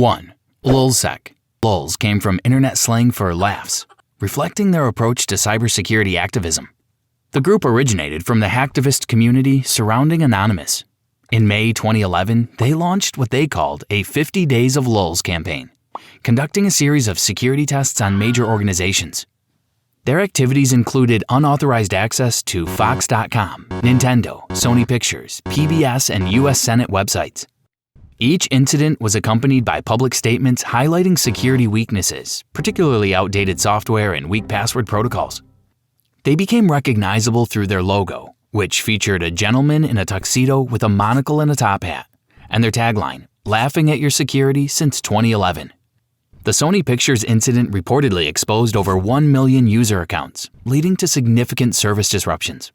1. LulzSec. Lulz came from internet slang for laughs, reflecting their approach to cybersecurity activism. The group originated from the hacktivist community surrounding Anonymous. In May 2011, they launched what they called a 50 Days of Lulz campaign, conducting a series of security tests on major organizations. Their activities included unauthorized access to Fox.com, Nintendo, Sony Pictures, PBS, and U.S. Senate websites. Each incident was accompanied by public statements highlighting security weaknesses, particularly outdated software and weak password protocols. They became recognizable through their logo, which featured a gentleman in a tuxedo with a monocle and a top hat, and their tagline, "Laughing at your security since 2011. The Sony Pictures incident reportedly exposed over 1 million user accounts, leading to significant service disruptions.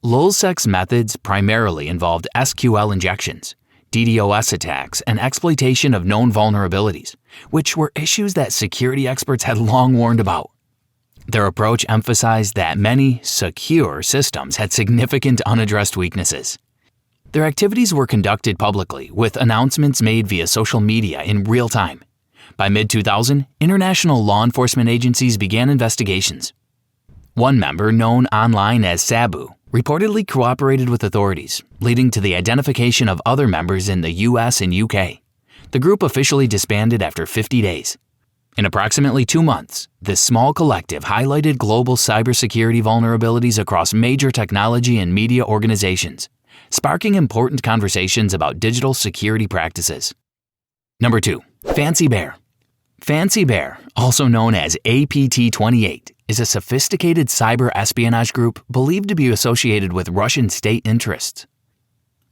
LulzSec's methods primarily involved SQL injections, DDoS attacks, and exploitation of known vulnerabilities, which were issues that security experts had long warned about. Their approach emphasized that many secure systems had significant unaddressed weaknesses. Their activities were conducted publicly, with announcements made via social media in real time. By mid-2000, international law enforcement agencies began investigations. One member, known online as Sabu, reportedly cooperated with authorities, leading to the identification of other members in the US and UK. The group officially disbanded after 50 days. In approximately 2 months, this small collective highlighted global cybersecurity vulnerabilities across major technology and media organizations, sparking important conversations about digital security practices. Number 2. Fancy Bear. Fancy Bear, also known as APT-28, is a sophisticated cyber espionage group believed to be associated with Russian state interests.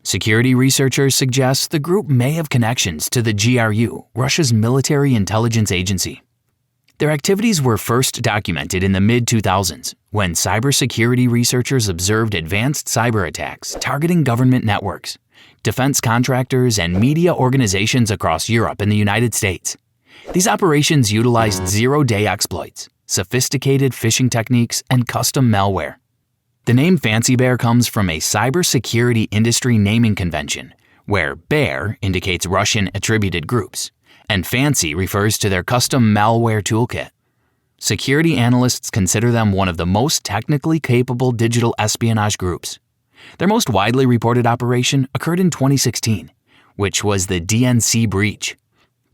Security researchers suggest the group may have connections to the GRU, Russia's military intelligence agency. Their activities were first documented in the mid-2000s, when cybersecurity researchers observed advanced cyber attacks targeting government networks, defense contractors, and media organizations across Europe and the United States. These operations utilized zero-day exploits, sophisticated phishing techniques, and custom malware. The name Fancy Bear comes from a cybersecurity industry naming convention, where bear indicates Russian attributed groups, and fancy refers to their custom malware toolkit. Security analysts consider them one of the most technically capable digital espionage groups. Their most widely reported operation occurred in 2016, which was the DNC breach.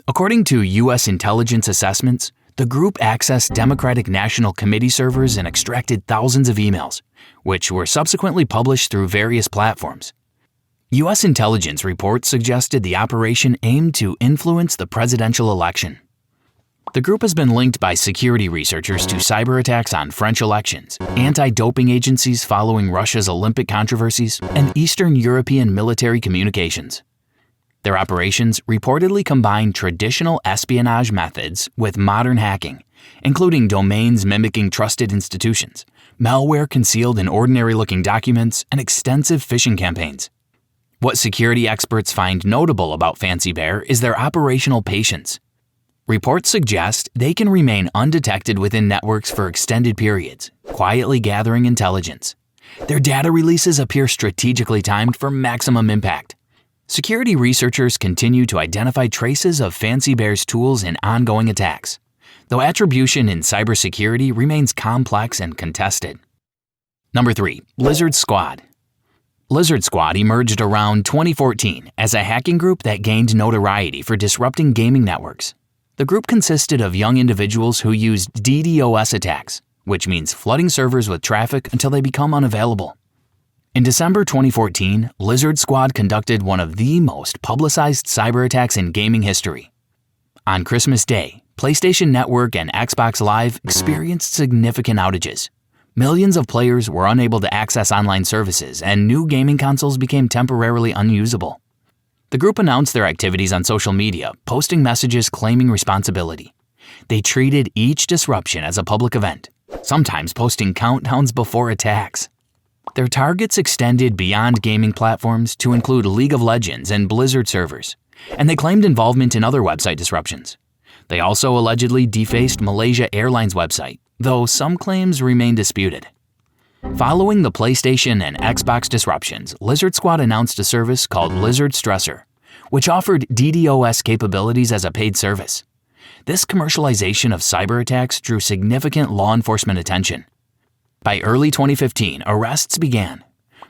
According to U.S. intelligence assessments, the group accessed Democratic National Committee servers and extracted thousands of emails, which were subsequently published through various platforms. U.S. intelligence reports suggested the operation aimed to influence the presidential election. The group has been linked by security researchers to cyber attacks on French elections, anti-doping agencies following Russia's Olympic controversies, and Eastern European military communications. Their operations reportedly combine traditional espionage methods with modern hacking, including domains mimicking trusted institutions, malware concealed in ordinary-looking documents, and extensive phishing campaigns. What security experts find notable about Fancy Bear is their operational patience. Reports suggest they can remain undetected within networks for extended periods, quietly gathering intelligence. Their data releases appear strategically timed for maximum impact. Security researchers continue to identify traces of Fancy Bear's tools in ongoing attacks, though attribution in cybersecurity remains complex and contested. Number 3. Lizard Squad. Lizard Squad emerged around 2014 as a hacking group that gained notoriety for disrupting gaming networks. The group consisted of young individuals who used DDoS attacks, which means flooding servers with traffic until they become unavailable. In December 2014, Lizard Squad conducted one of the most publicized cyber attacks in gaming history. On Christmas Day, PlayStation Network and Xbox Live experienced significant outages. Millions of players were unable to access online services, and new gaming consoles became temporarily unusable. The group announced their activities on social media, posting messages claiming responsibility. They treated each disruption as a public event, sometimes posting countdowns before attacks. Their targets extended beyond gaming platforms to include League of Legends and Blizzard servers, and they claimed involvement in other website disruptions. They also allegedly defaced Malaysia Airlines website, though some claims remain disputed. Following the PlayStation and Xbox disruptions, Lizard Squad announced a service called Lizard Stressor, which offered DDoS capabilities as a paid service. This commercialization of cyber attacks drew significant law enforcement attention. By early 2015, arrests began.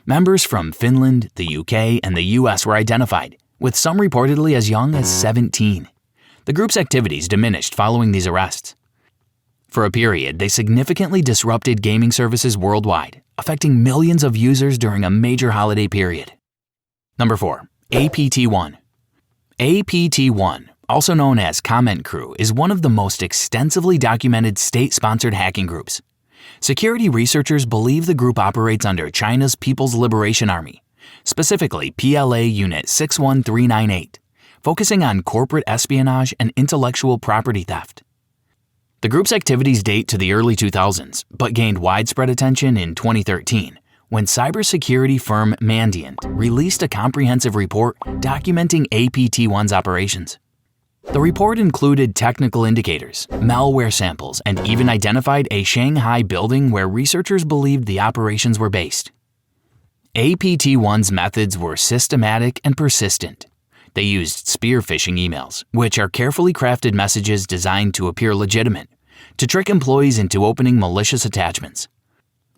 Members from Finland, the UK, and the US were identified, with some reportedly as young as 17. The group's activities diminished following these arrests. For a period, they significantly disrupted gaming services worldwide, affecting millions of users during a major holiday period. Number 4. APT1. APT1, also known as Comment Crew, is one of the most extensively documented state-sponsored hacking groups. Security researchers believe the group operates under China's People's Liberation Army, specifically PLA Unit 61398, focusing on corporate espionage and intellectual property theft. The group's activities date to the early 2000s, but gained widespread attention in 2013 when cybersecurity firm Mandiant released a comprehensive report documenting APT1's operations. The report included technical indicators, malware samples, and even identified a Shanghai building where researchers believed the operations were based. APT1's methods were systematic and persistent. They used spear phishing emails, which are carefully crafted messages designed to appear legitimate, to trick employees into opening malicious attachments.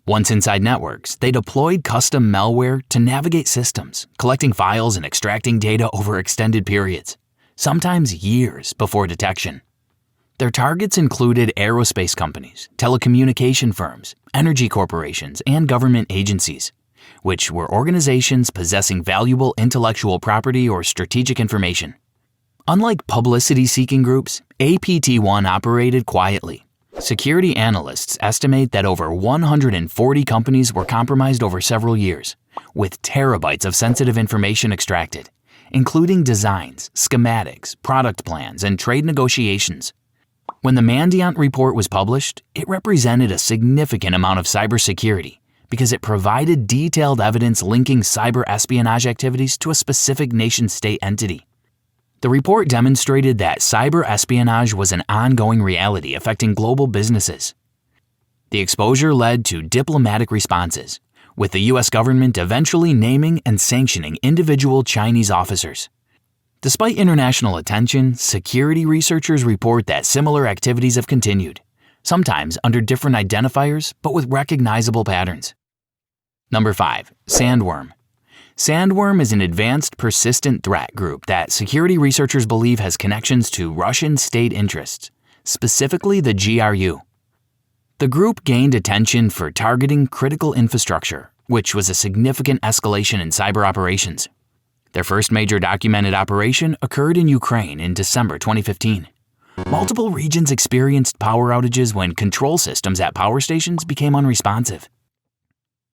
Once inside networks, they deployed custom malware to navigate systems, collecting files and extracting data over extended periods, sometimes years before detection. Their targets included aerospace companies, telecommunication firms, energy corporations, and government agencies, which were organizations possessing valuable intellectual property or strategic information. Unlike publicity-seeking groups, APT1 operated quietly. Security analysts estimate that over 140 companies were compromised over several years, with terabytes of sensitive information extracted, including designs, schematics, product plans, and trade negotiations. When the Mandiant report was published, it represented a significant amount of cybersecurity because it provided detailed evidence linking cyber espionage activities to a specific nation-state entity. The report demonstrated that cyber espionage was an ongoing reality affecting global businesses. The exposure led to diplomatic responses, with the U.S. government eventually naming and sanctioning individual Chinese officers. Despite international attention, security researchers report that similar activities have continued, sometimes under different identifiers but with recognizable patterns. Number 5. Sandworm. Sandworm is an advanced persistent threat group that security researchers believe has connections to Russian state interests, specifically the GRU. The group gained attention for targeting critical infrastructure, which was a significant escalation in cyber operations. Their first major documented operation occurred in Ukraine in December 2015. Multiple regions experienced power outages when control systems at power stations became unresponsive.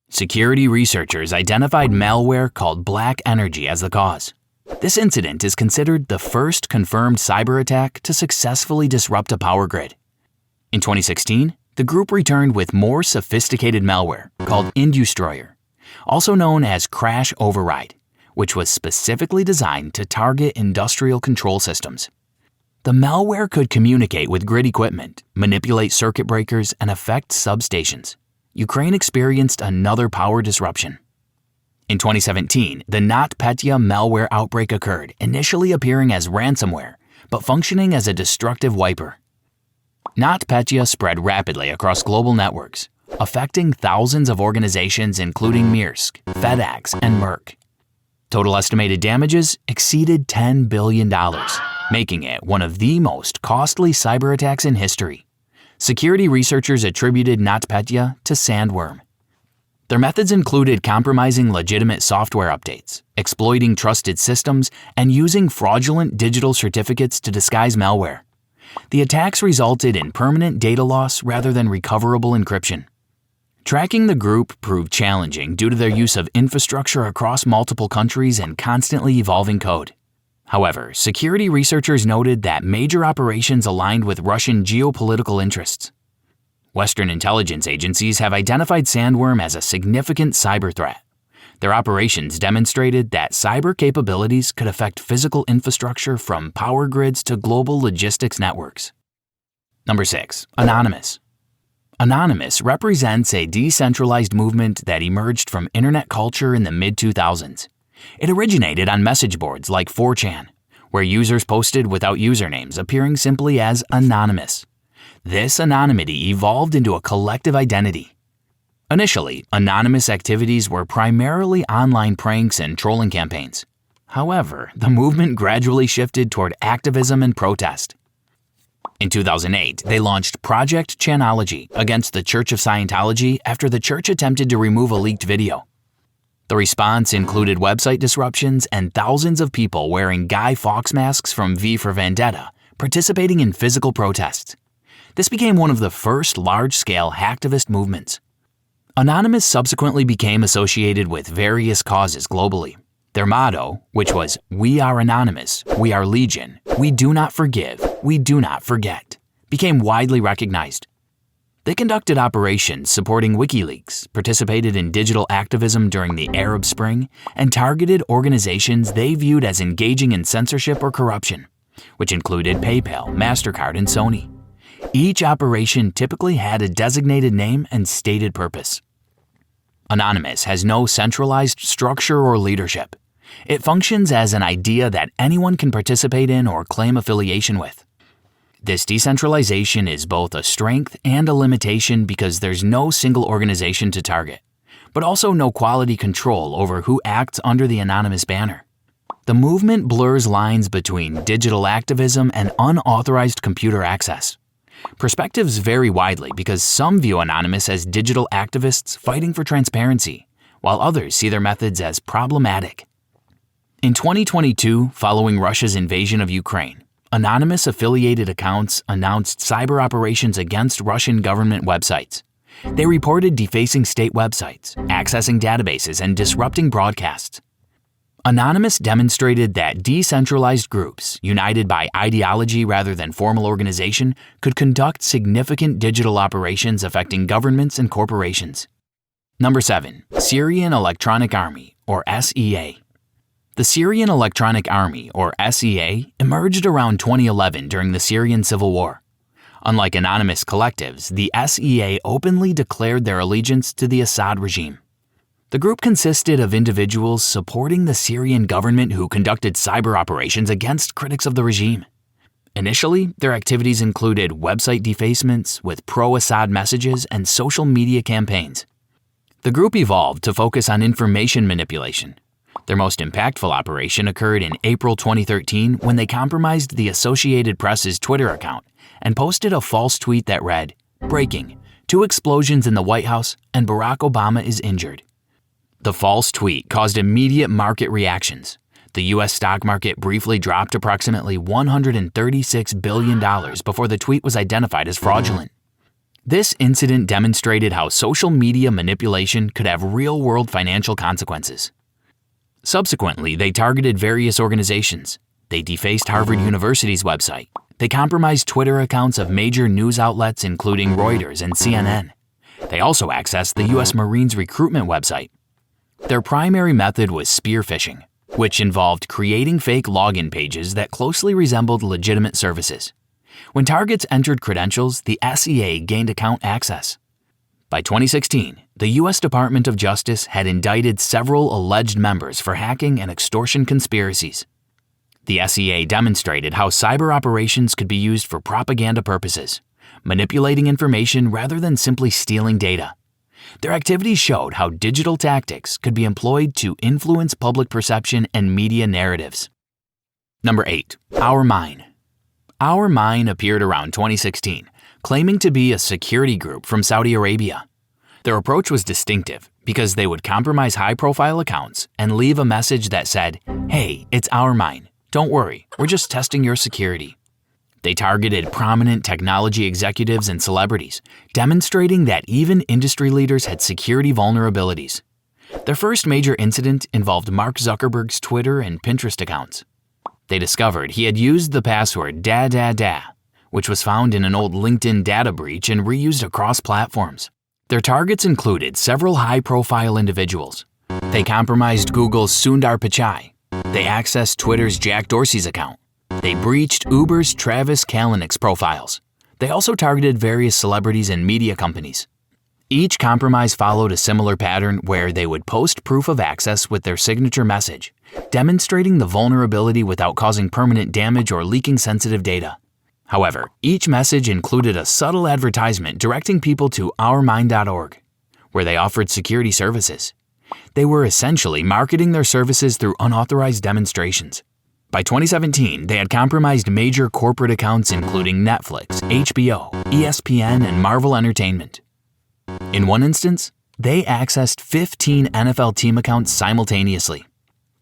Security researchers identified malware called Black Energy as the cause. This incident is considered the first confirmed cyber attack to successfully disrupt a power grid. In 2016, the group returned with more sophisticated malware called Industroyer, also known as Crash Override, which was specifically designed to target industrial control systems. The malware could communicate with grid equipment, manipulate circuit breakers, and affect substations. Ukraine experienced another power disruption. In 2017, the NotPetya malware outbreak occurred, initially appearing as ransomware, but functioning as a destructive wiper. NotPetya spread rapidly across global networks, affecting thousands of organizations including Maersk, FedEx, and Merck. Total estimated damages exceeded $10 billion, making it one of the most costly cyber attacks in history. Security researchers attributed NotPetya to Sandworm. Their methods included compromising legitimate software updates, exploiting trusted systems, and using fraudulent digital certificates to disguise malware. The attacks resulted in permanent data loss rather than recoverable encryption. Tracking the group proved challenging due to their use of infrastructure across multiple countries and constantly evolving code. However, security researchers noted that major operations aligned with Russian geopolitical interests. Western intelligence agencies have identified Sandworm as a significant cyber threat. Their operations demonstrated that cyber capabilities could affect physical infrastructure from power grids to global logistics networks. Number 6. Anonymous. Anonymous represents a decentralized movement that emerged from internet culture in the mid-2000s. It originated on message boards like 4chan, where users posted without usernames, appearing simply as anonymous. This anonymity evolved into a collective identity. Initially, anonymous activities were primarily online pranks and trolling campaigns. However, the movement gradually shifted toward activism and protest. In 2008, they launched Project Chanology against the Church of Scientology after the church attempted to remove a leaked video. The response included website disruptions and thousands of people wearing Guy Fawkes masks from V for Vendetta, participating in physical protests. This became one of the first large-scale hacktivist movements. Anonymous subsequently became associated with various causes globally. Their motto, which was, "We are anonymous, we are legion, we do not forgive, we do not forget," became widely recognized. They conducted operations supporting WikiLeaks, participated in digital activism during the Arab Spring, and targeted organizations they viewed as engaging in censorship or corruption, which included PayPal, MasterCard, and Sony. Each operation typically had a designated name and stated purpose. Anonymous has no centralized structure or leadership. It functions as an idea that anyone can participate in or claim affiliation with. This decentralization is both a strength and a limitation because there's no single organization to target, but also no quality control over who acts under the anonymous banner. The movement blurs lines between digital activism and unauthorized computer access. Perspectives vary widely because some view Anonymous as digital activists fighting for transparency, while others see their methods as problematic. In 2022, following Russia's invasion of Ukraine, Anonymous affiliated accounts announced cyber operations against Russian government websites. They reported defacing state websites, accessing databases, and disrupting broadcasts. Anonymous demonstrated that decentralized groups, united by ideology rather than formal organization, could conduct significant digital operations affecting governments and corporations. Number 7. Syrian Electronic Army, or SEA. The Syrian Electronic Army, or SEA, emerged around 2011 during the Syrian civil war. Unlike anonymous collectives, the SEA openly declared their allegiance to the Assad regime. The group consisted of individuals supporting the Syrian government who conducted cyber operations against critics of the regime. Initially, their activities included website defacements with pro-Assad messages and social media campaigns. The group evolved to focus on information manipulation. Their most impactful operation occurred in April 2013 when they compromised the Associated Press's Twitter account and posted a false tweet that read, "Breaking, 2 explosions in the White House and Barack Obama is injured." The false tweet caused immediate market reactions. The U.S. stock market briefly dropped approximately $136 billion before the tweet was identified as fraudulent. This incident demonstrated how social media manipulation could have real-world financial consequences. Subsequently, they targeted various organizations. They defaced Harvard University's website. They compromised Twitter accounts of major news outlets including Reuters and CNN. They also accessed the U.S. Marines recruitment website. Their primary method was spear phishing, which involved creating fake login pages that closely resembled legitimate services. When targets entered credentials, the SEA gained account access. By 2016, the U.S. Department of Justice had indicted several alleged members for hacking and extortion conspiracies. The SEA demonstrated how cyber operations could be used for propaganda purposes, manipulating information rather than simply stealing data. Their activities showed how digital tactics could be employed to influence public perception and media narratives. Number 8. OurMine. OurMine appeared around 2016, claiming to be a security group from Saudi Arabia. Their approach was distinctive because they would compromise high-profile accounts and leave a message that said, "Hey, it's OurMine. Don't worry, we're just testing your security." They targeted prominent technology executives and celebrities, demonstrating that even industry leaders had security vulnerabilities. Their first major incident involved Mark Zuckerberg's Twitter and Pinterest accounts. They discovered he had used the password da, which was found in an old LinkedIn data breach and reused across platforms. Their targets included several high-profile individuals. They compromised Google's Sundar Pichai. They accessed Twitter's Jack Dorsey's account. They breached Uber's Travis Kalanick's profiles. They also targeted various celebrities and media companies. Each compromise followed a similar pattern where they would post proof of access with their signature message, demonstrating the vulnerability without causing permanent damage or leaking sensitive data. However, each message included a subtle advertisement directing people to OurMine.org, where they offered security services. They were essentially marketing their services through unauthorized demonstrations. By 2017, they had compromised major corporate accounts including Netflix, HBO, ESPN, and Marvel Entertainment. In one instance, they accessed 15 NFL team accounts simultaneously.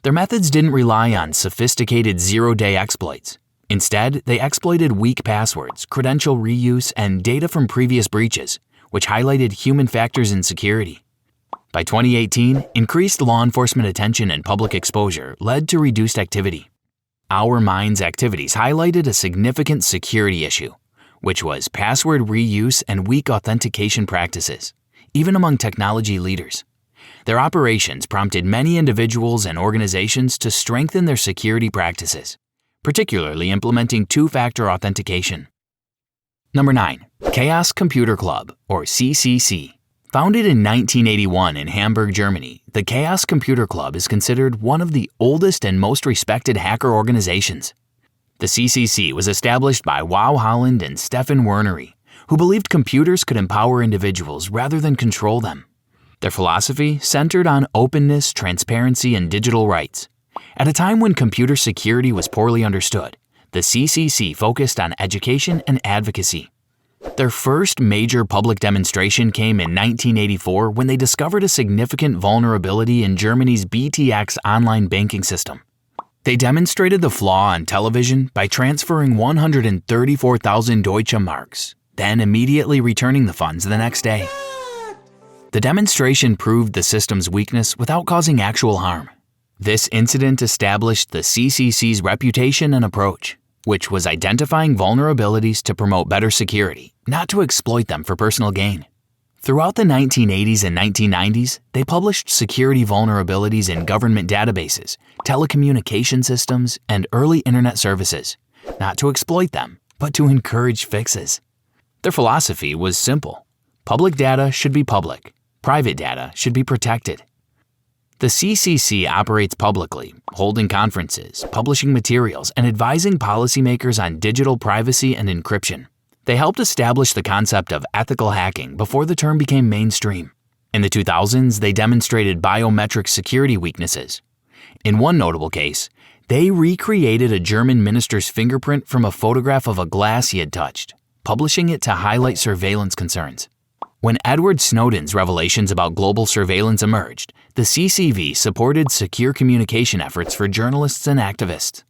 Their methods didn't rely on sophisticated zero-day exploits. Instead, they exploited weak passwords, credential reuse, and data from previous breaches, which highlighted human factors in security. By 2018, increased law enforcement attention and public exposure led to reduced activity. OurMine's activities highlighted a significant security issue, which was password reuse and weak authentication practices, even among technology leaders. Their operations prompted many individuals and organizations to strengthen their security practices, particularly implementing two-factor authentication. Number 9. Chaos Computer Club, or CCC. Founded in 1981 in Hamburg, Germany, the Chaos Computer Club is considered one of the oldest and most respected hacker organizations. The CCC was established by Wow Holland and Stefan Wernery, who believed computers could empower individuals rather than control them. Their philosophy centered on openness, transparency, and digital rights. At a time when computer security was poorly understood, the CCC focused on education and advocacy. Their first major public demonstration came in 1984 when they discovered a significant vulnerability in Germany's BTX online banking system. They demonstrated the flaw on television by transferring 134,000 Deutsche Marks, then immediately returning the funds the next day. The demonstration proved the system's weakness without causing actual harm. This incident established the CCC's reputation and approach, which was identifying vulnerabilities to promote better security, not to exploit them for personal gain. Throughout the 1980s and 1990s, they published security vulnerabilities in government databases, telecommunication systems, and early internet services, not to exploit them, but to encourage fixes. Their philosophy was simple. Public data should be public. Private data should be protected. The CCC operates publicly, holding conferences, publishing materials, and advising policymakers on digital privacy and encryption. They helped establish the concept of ethical hacking before the term became mainstream. In the 2000s, they demonstrated biometric security weaknesses. In one notable case, they recreated a German minister's fingerprint from a photograph of a glass he had touched, publishing it to highlight surveillance concerns. When Edward Snowden's revelations about global surveillance emerged, the CCV supported secure communication efforts for journalists and activists.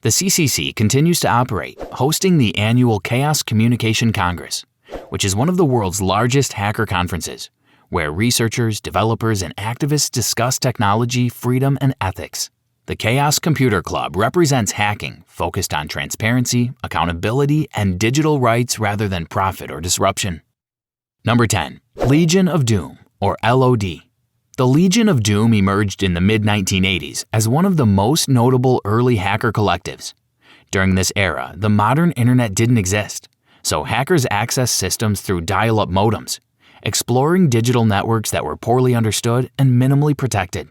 The CCC continues to operate, hosting the annual Chaos Communication Congress, which is one of the world's largest hacker conferences, where researchers, developers, and activists discuss technology, freedom, and ethics. The Chaos Computer Club represents hacking focused on transparency, accountability, and digital rights rather than profit or disruption. Number 10. Legion of Doom, or LOD. The Legion of Doom emerged in the mid-1980s as one of the most notable early hacker collectives. During this era, the modern internet didn't exist, so hackers accessed systems through dial-up modems, exploring digital networks that were poorly understood and minimally protected.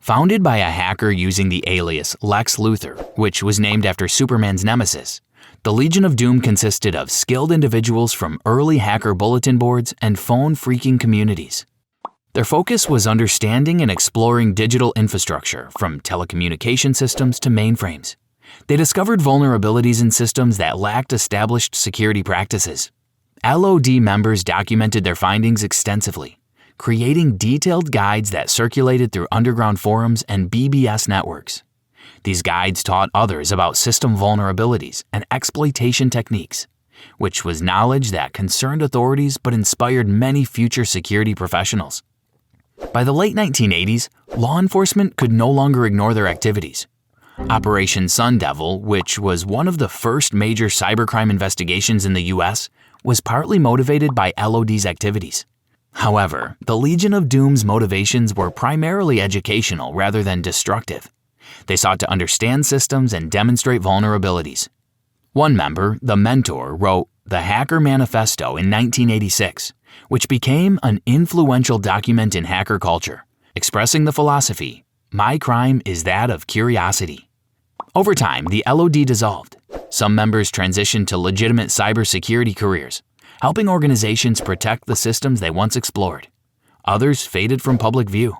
Founded by a hacker using the alias Lex Luthor, which was named after Superman's nemesis, the Legion of Doom consisted of skilled individuals from early hacker bulletin boards and phone-phreaking communities. Their focus was understanding and exploring digital infrastructure, from telecommunication systems to mainframes. They discovered vulnerabilities in systems that lacked established security practices. LOD members documented their findings extensively, creating detailed guides that circulated through underground forums and BBS networks. These guides taught others about system vulnerabilities and exploitation techniques, which was knowledge that concerned authorities but inspired many future security professionals. By the late 1980s, law enforcement could no longer ignore their activities. Operation Sun Devil, which was one of the first major cybercrime investigations in the U.S., was partly motivated by LOD's activities. However, the Legion of Doom's motivations were primarily educational rather than destructive. They sought to understand systems and demonstrate vulnerabilities. One member, the Mentor, wrote, the Hacker Manifesto in 1986, which became an influential document in hacker culture, expressing the philosophy, "My crime is that of curiosity." Over time, the LOD dissolved. Some members transitioned to legitimate cybersecurity careers, helping organizations protect the systems they once explored. Others faded from public view.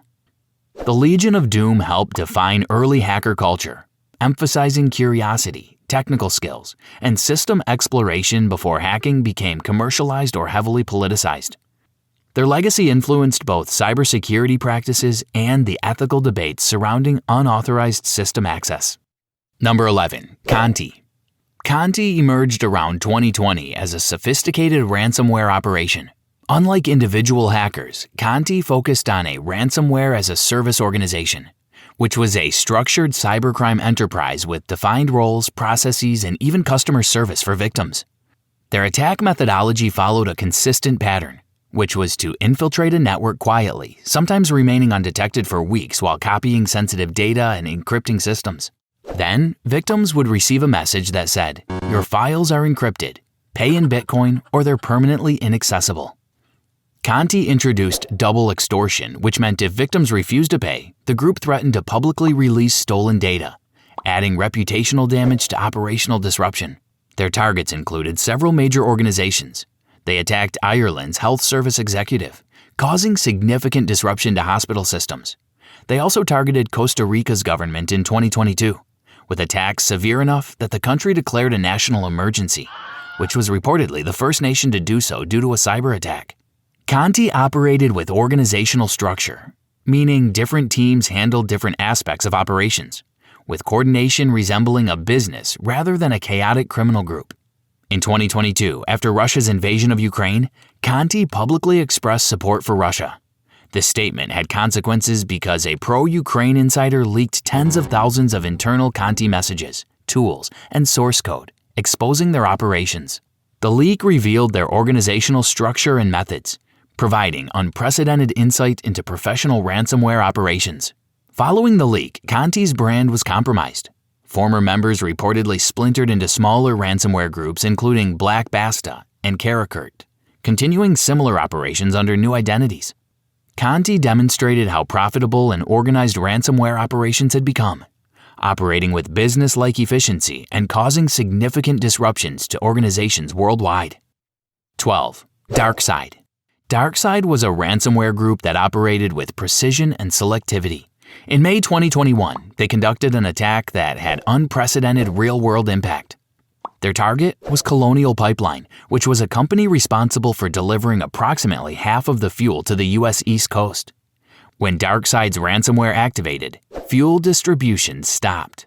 The Legion of Doom helped define early hacker culture, emphasizing curiosity, technical skills, and system exploration before hacking became commercialized or heavily politicized. Their legacy influenced both cybersecurity practices and the ethical debates surrounding unauthorized system access. Number 11. Conti. Conti emerged around 2020 as a sophisticated ransomware operation. Unlike individual hackers, Conti focused on a ransomware as a service organization, which was a structured cybercrime enterprise with defined roles, processes, and even customer service for victims. Their attack methodology followed a consistent pattern, which was to infiltrate a network quietly, sometimes remaining undetected for weeks while copying sensitive data and encrypting systems. Then, victims would receive a message that said, "Your files are encrypted, pay in Bitcoin, or they're permanently inaccessible." Conti introduced double extortion, which meant if victims refused to pay, the group threatened to publicly release stolen data, adding reputational damage to operational disruption. Their targets included several major organizations. They attacked Ireland's health service executive, causing significant disruption to hospital systems. They also targeted Costa Rica's government in 2022, with attacks severe enough that the country declared a national emergency, which was reportedly the first nation to do so due to a cyber attack. Conti operated with organizational structure, meaning different teams handled different aspects of operations, with coordination resembling a business rather than a chaotic criminal group. In 2022, after Russia's invasion of Ukraine, Conti publicly expressed support for Russia. This statement had consequences because a pro-Ukraine insider leaked tens of thousands of internal Conti messages, tools, and source code, exposing their operations. The leak revealed their organizational structure and methods, providing unprecedented insight into professional ransomware operations. Following the leak, Conti's brand was compromised. Former members reportedly splintered into smaller ransomware groups including Black Basta and Karakurt, continuing similar operations under new identities. Conti demonstrated how profitable and organized ransomware operations had become, operating with business-like efficiency and causing significant disruptions to organizations worldwide. 12. DarkSide. DarkSide was a ransomware group that operated with precision and selectivity. In May 2021, they conducted an attack that had unprecedented real-world impact. Their target was Colonial Pipeline, which was a company responsible for delivering approximately half of the fuel to the U.S. East Coast. When DarkSide's ransomware activated, fuel distribution stopped.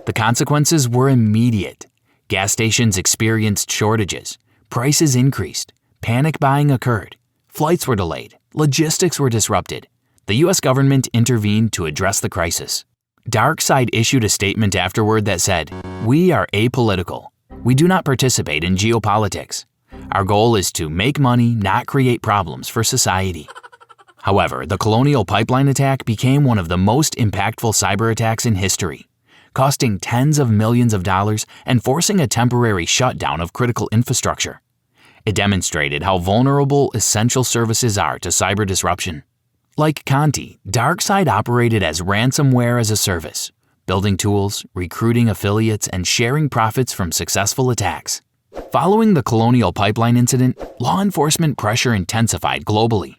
The consequences were immediate. Gas stations experienced shortages, prices increased, panic buying occurred, flights were delayed, logistics were disrupted. The U.S. government intervened to address the crisis. DarkSide issued a statement afterward that said, "We are apolitical. We do not participate in geopolitics. Our goal is to make money, not create problems for society." However, the Colonial Pipeline attack became one of the most impactful cyber attacks in history, costing tens of millions of dollars and forcing a temporary shutdown of critical infrastructure. It demonstrated how vulnerable essential services are to cyber disruption. Like Conti, DarkSide operated as ransomware as a service, building tools, recruiting affiliates, and sharing profits from successful attacks. Following the Colonial Pipeline incident, law enforcement pressure intensified globally.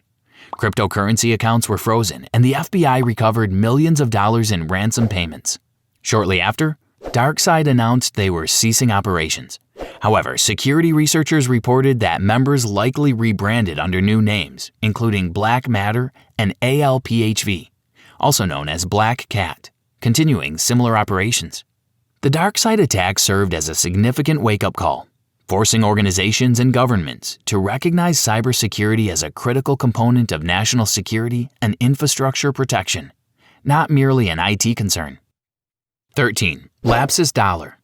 Cryptocurrency accounts were frozen, and the FBI recovered millions of dollars in ransom payments. Shortly after, DarkSide announced they were ceasing operations. However, security researchers reported that members likely rebranded under new names, including Black Matter and ALPHV, also known as Black Cat, continuing similar operations. The DarkSide attack served as a significant wake-up call, forcing organizations and governments to recognize cybersecurity as a critical component of national security and infrastructure protection, not merely an IT concern. 13. Lapsus Dollar.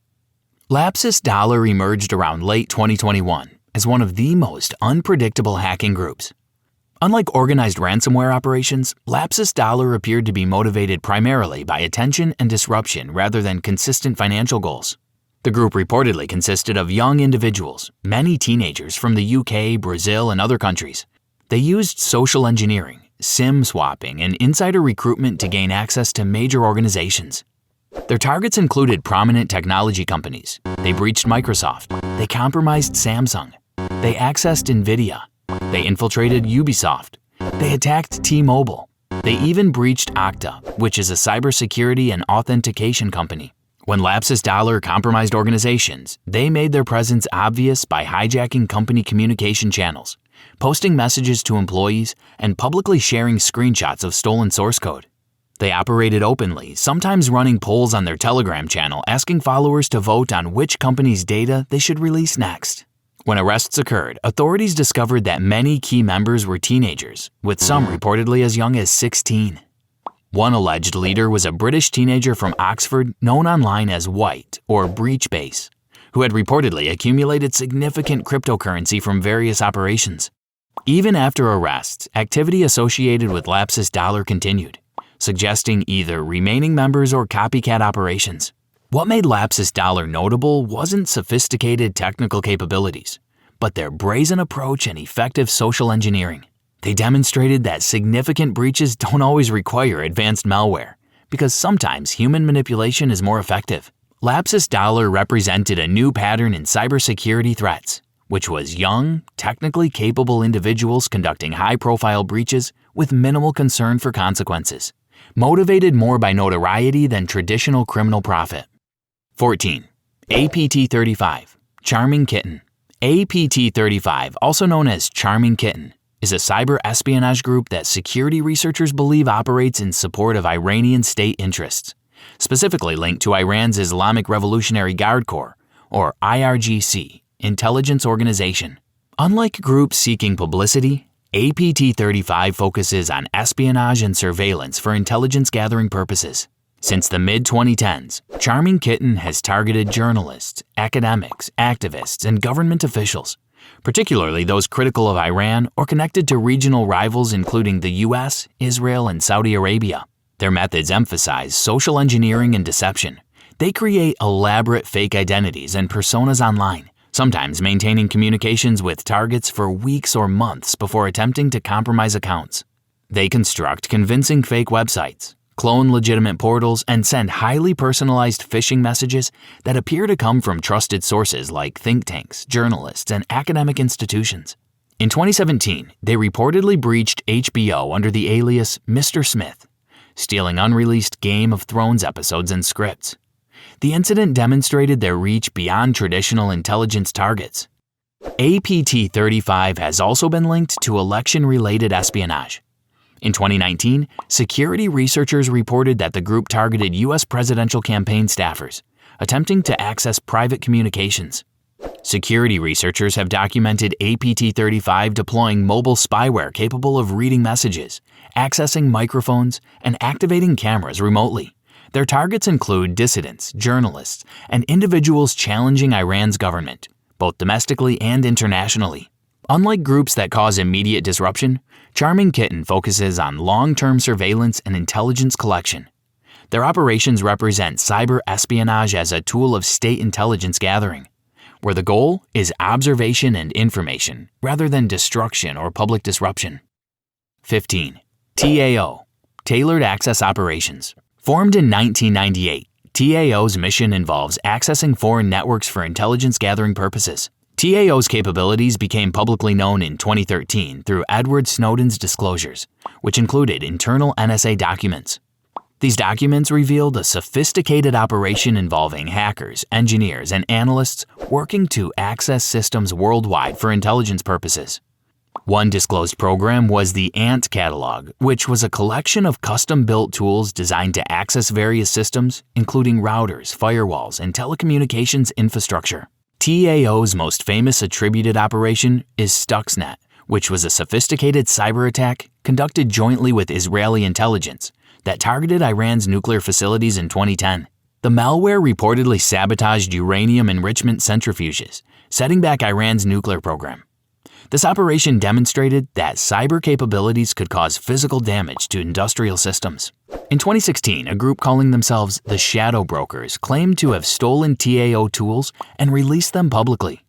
Lapsus Dollar emerged around late 2021 as one of the most unpredictable hacking groups. Unlike organized ransomware operations, Lapsus Dollar appeared to be motivated primarily by attention and disruption rather than consistent financial goals. The group reportedly consisted of young individuals, many teenagers from the UK, Brazil, and other countries. They used social engineering, SIM swapping, and insider recruitment to gain access to major organizations. Their targets included prominent technology companies. They breached Microsoft. They compromised Samsung. They accessed NVIDIA. They infiltrated Ubisoft. They attacked T-Mobile. They even breached Okta, which is a cybersecurity and authentication company. When Lapsus compromised organizations, they made their presence obvious by hijacking company communication channels, posting messages to employees, and publicly sharing screenshots of stolen source code. They operated openly, sometimes running polls on their Telegram channel asking followers to vote on which company's data they should release next. When arrests occurred, authorities discovered that many key members were teenagers, with some reportedly as young as 16. One alleged leader was a British teenager from Oxford known online as White or Breachbase, who had reportedly accumulated significant cryptocurrency from various operations. Even after arrests, activity associated with Lapsus continued, suggesting either remaining members or copycat operations. What made Lapsus notable wasn't sophisticated technical capabilities, but their brazen approach and effective social engineering. They demonstrated that significant breaches don't always require advanced malware, because sometimes human manipulation is more effective. Lapsus represented a new pattern in cybersecurity threats, which was young, technically capable individuals conducting high-profile breaches with minimal concern for consequences, motivated more by notoriety than traditional criminal profit. 14. APT-35, Charming Kitten. APT-35, also known as Charming Kitten, is a cyber espionage group that security researchers believe operates in support of Iranian state interests, specifically linked to Iran's Islamic Revolutionary Guard Corps, or IRGC, intelligence organization. Unlike groups seeking publicity, APT-35 focuses on espionage and surveillance for intelligence gathering purposes. Since the mid-2010s, Charming Kitten has targeted journalists, academics, activists, and government officials, particularly those critical of Iran or connected to regional rivals including the US, Israel, and Saudi Arabia. Their methods emphasize social engineering and deception. They create elaborate fake identities and personas online, sometimes maintaining communications with targets for weeks or months before attempting to compromise accounts. They construct convincing fake websites, clone legitimate portals, and send highly personalized phishing messages that appear to come from trusted sources like think tanks, journalists, and academic institutions. In 2017, they reportedly breached HBO under the alias Mr. Smith, stealing unreleased Game of Thrones episodes and scripts. The incident demonstrated their reach beyond traditional intelligence targets. APT-35 has also been linked to election-related espionage. In 2019, security researchers reported that the group targeted U.S. presidential campaign staffers, attempting to access private communications. Security researchers have documented APT-35 deploying mobile spyware capable of reading messages, accessing microphones, and activating cameras remotely. Their targets include dissidents, journalists, and individuals challenging Iran's government, both domestically and internationally. Unlike groups that cause immediate disruption, Charming Kitten focuses on long-term surveillance and intelligence collection. Their operations represent cyber espionage as a tool of state intelligence gathering, where the goal is observation and information rather than destruction or public disruption. 15. TAO, Tailored Access Operations. Formed in 1998, TAO's mission involves accessing foreign networks for intelligence gathering purposes. TAO's capabilities became publicly known in 2013 through Edward Snowden's disclosures, which included internal NSA documents. These documents revealed a sophisticated operation involving hackers, engineers, and analysts working to access systems worldwide for intelligence purposes. One disclosed program was the ANT catalog, which was a collection of custom-built tools designed to access various systems, including routers, firewalls, and telecommunications infrastructure. TAO's most famous attributed operation is Stuxnet, which was a sophisticated cyber attack conducted jointly with Israeli intelligence that targeted Iran's nuclear facilities in 2010. The malware reportedly sabotaged uranium enrichment centrifuges, setting back Iran's nuclear program. This operation demonstrated that cyber capabilities could cause physical damage to industrial systems. In 2016, a group calling themselves the Shadow Brokers claimed to have stolen TAO tools and released them publicly.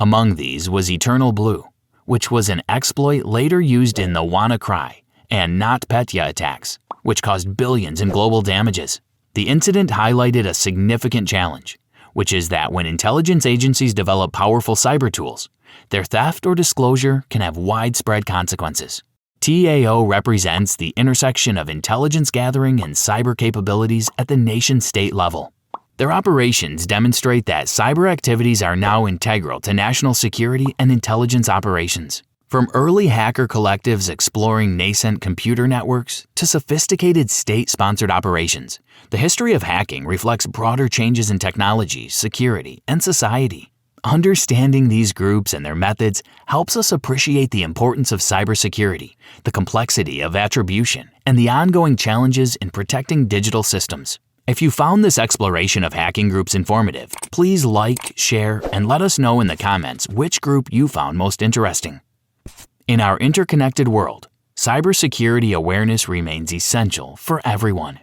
Among these was Eternal Blue, which was an exploit later used in the WannaCry and NotPetya attacks, which caused billions in global damages. The incident highlighted a significant challenge, which is that when intelligence agencies develop powerful cyber tools, their theft or disclosure can have widespread consequences. TAO represents the intersection of intelligence gathering and cyber capabilities at the nation-state level. Their operations demonstrate that cyber activities are now integral to national security and intelligence operations. From early hacker collectives exploring nascent computer networks to sophisticated state-sponsored operations, the history of hacking reflects broader changes in technology, security, and society. Understanding these groups and their methods helps us appreciate the importance of cybersecurity, the complexity of attribution, and the ongoing challenges in protecting digital systems. If you found this exploration of hacking groups informative, please like, share, and let us know in the comments which group you found most interesting. In our interconnected world, cybersecurity awareness remains essential for everyone.